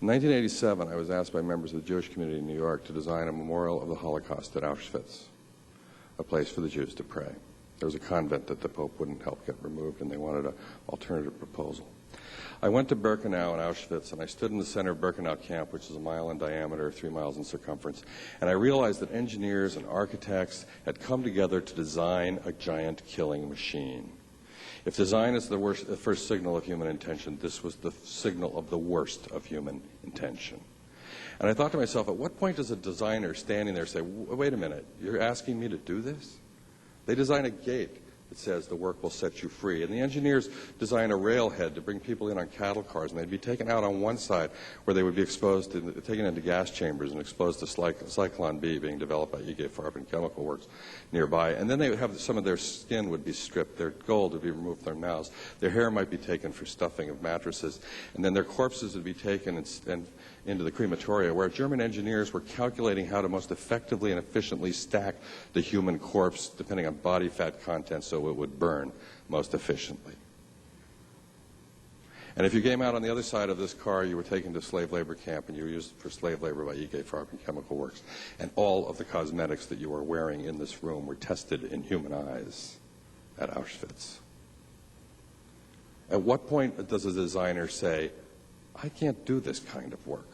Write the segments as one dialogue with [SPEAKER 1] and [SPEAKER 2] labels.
[SPEAKER 1] In 1987, I was asked by members of the Jewish community in New York to design a memorial of the Holocaust at Auschwitz, a place for the Jews to pray. There was a convent that the Pope wouldn't help get removed, and they wanted an alternative proposal. I went to Birkenau and Auschwitz, and I stood in the center of Birkenau camp, which is a mile in diameter, 3 miles in circumference, and I realized that engineers and architects had come together to design a giant killing machine. If design is the first signal of human intention, this was the signal of the worst of human intention. And I thought to myself, at what point does a designer standing there say, wait a minute, you're asking me to do this? They design a gate that says the work will set you free. And the engineers design a railhead to bring people in on cattle cars, and they'd be taken out on one side where they would be exposed to, taken into gas chambers and exposed to Cyclone B being developed by Farben Chemical Works nearby. And then they would have some of their skin would be stripped, their gold would be removed from their mouths, their hair might be taken for stuffing of mattresses, and then their corpses would be taken and into the crematoria, where German engineers were calculating how to most effectively and efficiently stack the human corpse, depending on body fat content, so it would burn most efficiently. And if you came out on the other side of this car, you were taken to slave labor camp, and you were used for slave labor by Farben Chemical Works. And all of the cosmetics that you are wearing in this room were tested in human eyes at Auschwitz. At what point does a designer say, I can't do this kind of work?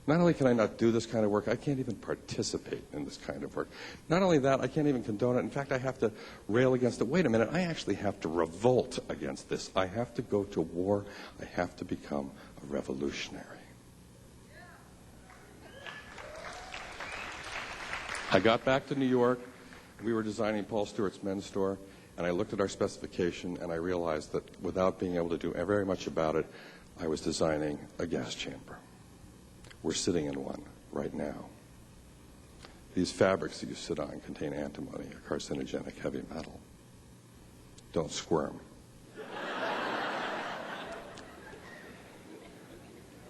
[SPEAKER 1] Not only can I not do this kind of work, I can't even participate in this kind of work. Not only that, I can't even condone it. In fact, I have to rail against it. Wait a minute, I actually have to revolt against this. I have to go to war. I have to become a revolutionary. I got back to New York. We were designing Paul Stewart's men's store, and I looked at our specification, and I realized that without being able to do very much about it, I was designing a gas chamber. We're sitting in one right now. These fabrics that you sit on contain antimony, a carcinogenic heavy metal. Don't squirm.